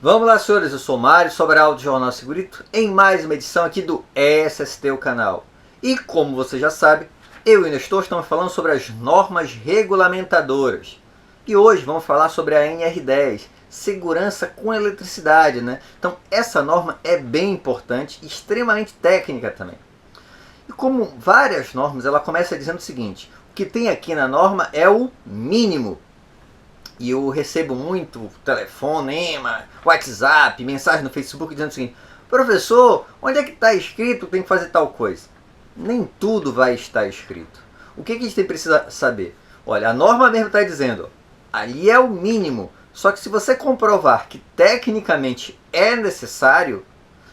Vamos lá, senhores, eu sou o Mário Sobral do Jornal Segurito, em mais uma edição aqui do SST, o canal. E como você já sabe, eu e o Nestor estamos falando sobre as normas regulamentadoras. E hoje vamos falar sobre a NR10, segurança com eletricidade, né? Então essa norma é bem importante e extremamente técnica também. E como várias normas, ela começa dizendo o seguinte: o que tem aqui na norma é o mínimo. E eu recebo muito telefonema, WhatsApp, mensagem no Facebook dizendo o seguinte: professor, onde é que está escrito que tem que fazer tal coisa? Nem tudo vai estar escrito. O que a gente precisa saber? Olha, a norma mesmo está dizendo, ali é o mínimo. Só que se você comprovar que tecnicamente é necessário,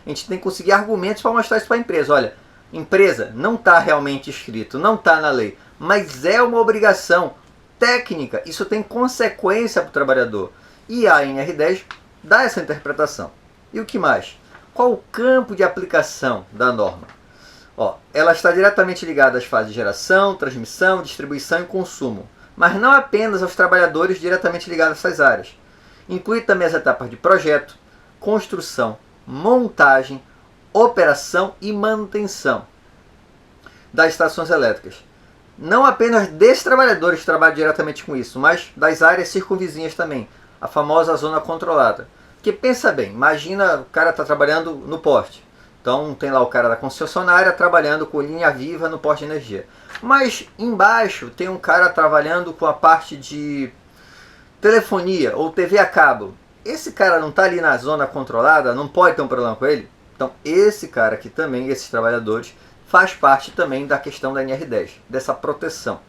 a gente tem que conseguir argumentos para mostrar isso para a empresa. Olha, empresa, não está realmente escrito, não está na lei, mas é uma obrigação técnica, isso tem consequência para o trabalhador. E a NR10 dá essa interpretação. E o que mais? Qual o campo de aplicação da norma? Ela está diretamente ligada às fases de geração, transmissão, distribuição e consumo, mas não apenas aos trabalhadores diretamente ligados a essas áreas. Inclui também as etapas de projeto, construção, montagem, operação e manutenção das estações elétricas. Não apenas desses trabalhadores que trabalham diretamente com isso, mas das áreas circunvizinhas também, a famosa zona controlada. Porque pensa bem, imagina o cara está trabalhando no poste. Então tem lá o cara da concessionária trabalhando com linha viva no poste de energia. Mas embaixo tem um cara trabalhando com a parte de telefonia ou TV a cabo. Esse cara não está ali na zona controlada, não pode ter um problema com ele? Então esse cara aqui também, esses trabalhadores, faz parte também da questão da NR10, dessa proteção.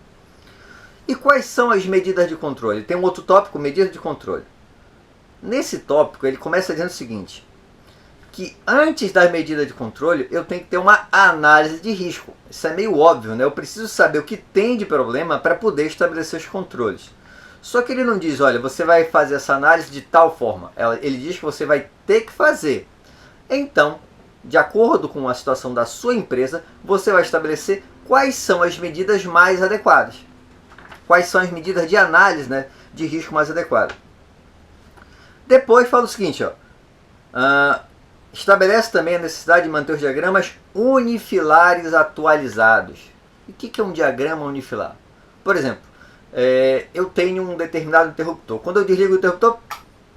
E quais são as medidas de controle? Tem um outro tópico, medidas de controle. Nesse tópico ele começa dizendo o seguinte, que antes das medidas de controle eu tenho que ter uma análise de risco. Isso é meio óbvio, né? Eu preciso saber o que tem de problema para poder estabelecer os controles. Só que ele não diz, olha, você vai fazer essa análise de tal forma. Ele diz que você vai ter que fazer. Então, de acordo com a situação da sua empresa, você vai estabelecer quais são as medidas mais adequadas. Quais são as medidas de análise, né, de risco mais adequadas. Depois fala o seguinte, estabelece também a necessidade de manter os diagramas unifilares atualizados. E o que é um diagrama unifilar? Por exemplo, eu tenho um determinado interruptor. Quando eu desligo o interruptor,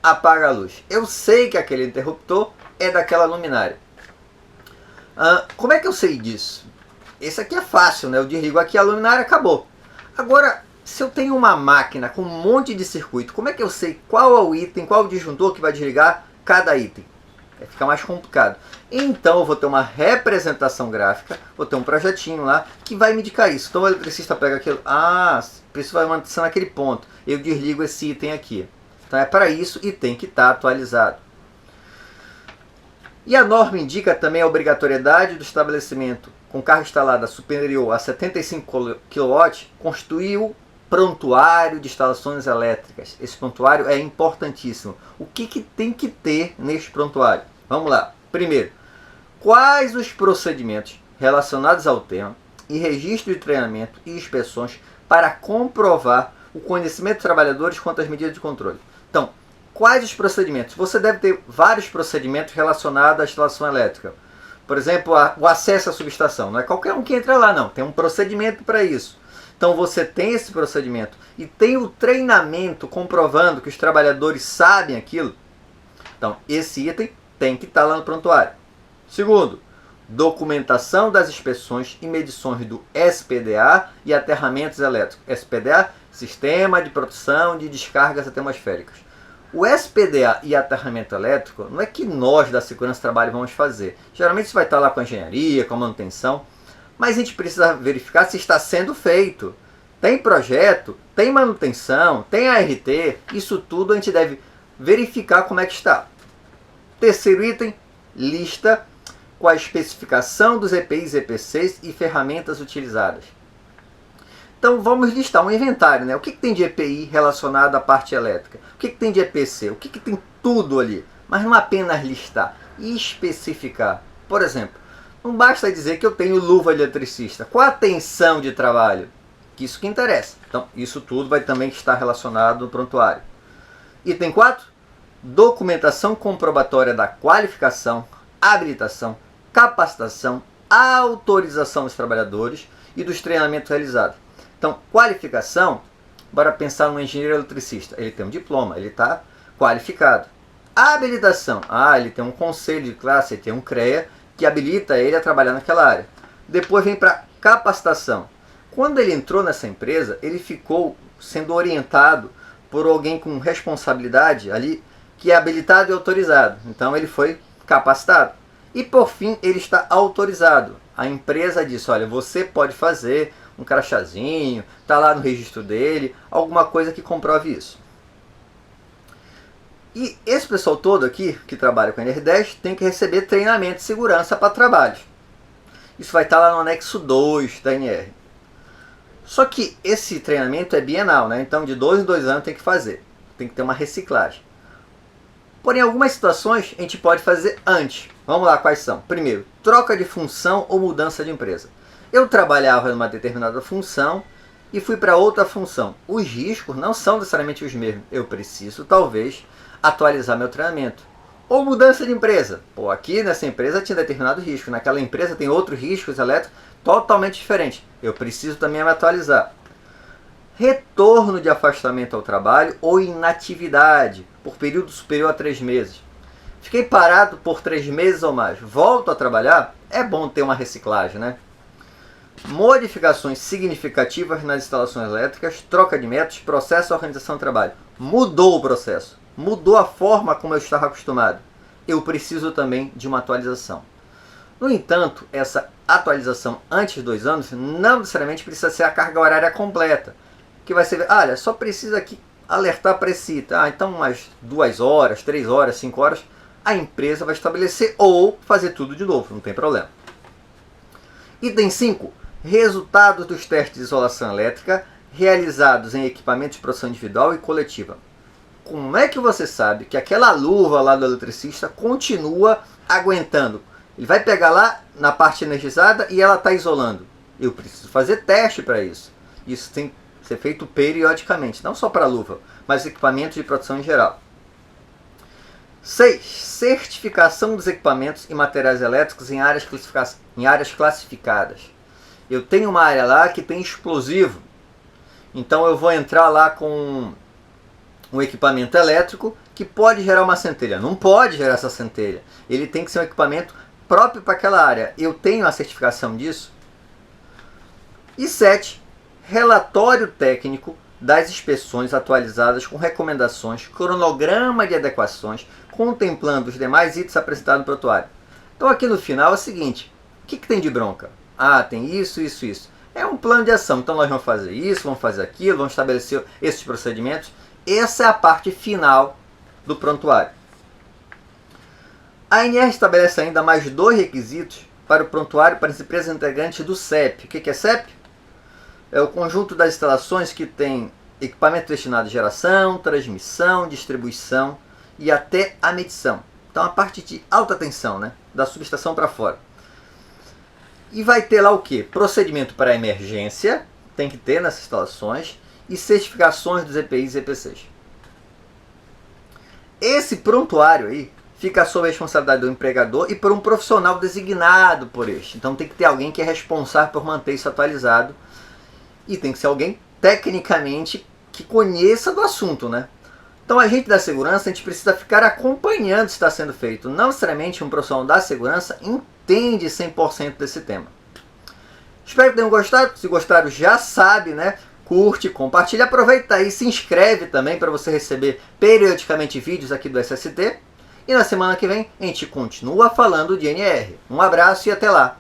apaga a luz. Eu sei que aquele interruptor é daquela luminária. Como é que eu sei disso? Esse aqui é fácil, né? Eu desligo aqui a luminária, acabou. Agora, se eu tenho uma máquina com um monte de circuito, como é que eu sei qual é o item, qual é o disjuntor que vai desligar cada item? Fica mais complicado. Então eu vou ter uma representação gráfica, vou ter um projetinho lá que vai me indicar isso. Então o eletricista pega aquilo, isso vai manter naquele ponto. Eu desligo esse item aqui. Então é para isso e tem que estar atualizado. E a norma indica também a obrigatoriedade do estabelecimento com carga instalada superior a 75 kW construir o prontuário de instalações elétricas. Esse prontuário é importantíssimo. O que tem que ter neste prontuário? Vamos lá. Primeiro, quais os procedimentos relacionados ao tema e registro de treinamento e inspeções para comprovar o conhecimento dos trabalhadores quanto às medidas de controle? Então, quais os procedimentos? Você deve ter vários procedimentos relacionados à instalação elétrica. Por exemplo, o acesso à subestação. Não é qualquer um que entra lá, não. Tem um procedimento para isso. Então você tem esse procedimento e tem o treinamento comprovando que os trabalhadores sabem aquilo. Então esse item tem que estar lá no prontuário. Segundo, documentação das inspeções e medições do SPDA e aterramentos elétricos. SPDA, Sistema de Proteção de Descargas Atmosféricas. O SPDA e aterramento elétrico não é que nós da Segurança do Trabalho vamos fazer. Geralmente isso vai estar lá com a engenharia, com a manutenção. Mas a gente precisa verificar se está sendo feito. Tem projeto, tem manutenção, tem ART. Isso tudo a gente deve verificar como é que está. Terceiro item, lista com a especificação dos EPIs, EPCs e ferramentas utilizadas. Então vamos listar um inventário, né? O que tem de EPI relacionado à parte elétrica? O que tem de EPC? O que tem tudo ali? Mas não apenas listar, especificar. Por exemplo, não basta dizer que eu tenho luva de eletricista. Qual a tensão de trabalho? Isso que interessa. Então, isso tudo vai também estar relacionado no prontuário. Item 4. documentação comprobatória da qualificação, habilitação, capacitação, autorização dos trabalhadores e dos treinamentos realizados. Então, qualificação, bora pensar no engenheiro eletricista. Ele tem um diploma, ele está qualificado. Habilitação, ele tem um conselho de classe, ele tem um CREA que habilita ele a trabalhar naquela área. Depois vem para capacitação. Quando ele entrou nessa empresa, ele ficou sendo orientado por alguém com responsabilidade ali, que é habilitado e autorizado. Então ele foi capacitado. E por fim, ele está autorizado. A empresa disse, olha, você pode fazer um crachazinho, está lá no registro dele, alguma coisa que comprove isso. E esse pessoal todo aqui, que trabalha com a NR10, tem que receber treinamento de segurança para trabalho. Isso vai estar lá no anexo 2 da NR. Só que esse treinamento é bienal, né? Então de 2 em 2 anos tem que fazer. Tem que ter uma reciclagem. Porém, em algumas situações a gente pode fazer antes. Vamos lá, quais são? Primeiro, troca de função ou mudança de empresa. Eu trabalhava numa determinada função e fui para outra função. Os riscos não são necessariamente os mesmos. Eu preciso, talvez, atualizar meu treinamento. Ou mudança de empresa. Pô, aqui nessa empresa tinha determinado risco. Naquela empresa tem outros riscos elétricos totalmente diferentes. Eu preciso também me atualizar. Retorno de afastamento ao trabalho ou inatividade por período superior a 3 meses. Fiquei parado por 3 meses ou mais. Volto a trabalhar? É bom ter uma reciclagem, né? Modificações significativas nas instalações elétricas, troca de métodos, processo, organização do trabalho. Mudou o processo. Mudou a forma como eu estava acostumado. Eu preciso também de uma atualização. No entanto, essa atualização antes de 2 anos não necessariamente precisa ser a carga horária completa. Que vai ser, olha, só precisa aqui alertar para esse item. Então umas 2 horas, 3 horas, 5 horas, a empresa vai estabelecer ou fazer tudo de novo, não tem problema. Item 5. Resultados dos testes de isolação elétrica realizados em equipamentos de produção individual e coletiva. Como é que você sabe que aquela luva lá do eletricista continua aguentando? Ele vai pegar lá na parte energizada e ela está isolando. Eu preciso fazer teste para isso. Isso tem que ser feito periodicamente, não só para a luva, mas equipamentos de produção em geral. 6. Certificação dos equipamentos e materiais elétricos em áreas classificadas. Eu tenho uma área lá que tem explosivo. Então eu vou entrar lá com um equipamento elétrico que pode gerar uma centelha. Não pode gerar essa centelha. Ele tem que ser um equipamento próprio para aquela área. Eu tenho a certificação disso. E 7. Relatório técnico das inspeções atualizadas com recomendações, cronograma de adequações, contemplando os demais itens apresentados no prontuário. Então aqui no final é o seguinte, o que tem de bronca? Tem isso, isso, isso. É um plano de ação, então nós vamos fazer isso, vamos fazer aquilo, vamos estabelecer esses procedimentos. Essa é a parte final do prontuário. A ANR estabelece ainda mais 2 requisitos para o prontuário para as empresas integrantes do CEP. O que é CEP? É o conjunto das instalações que tem equipamento destinado à geração, transmissão, distribuição e até a medição. Então a parte de alta tensão, né? Da subestação para fora. E vai ter lá o que? Procedimento para emergência, tem que ter nessas instalações, e certificações dos EPIs e EPCs. Esse prontuário aí fica sob a responsabilidade do empregador e por um profissional designado por este. Então tem que ter alguém que é responsável por manter isso atualizado. E tem que ser alguém, tecnicamente, que conheça do assunto, né? Então, a gente da segurança, a gente precisa ficar acompanhando o que está sendo feito. Não necessariamente um profissional da segurança entende 100% desse tema. Espero que tenham gostado. Se gostaram, já sabe, né? Curte, compartilha, aproveita aí, se inscreve também para você receber periodicamente vídeos aqui do SST. E na semana que vem, a gente continua falando de NR. Um abraço e até lá!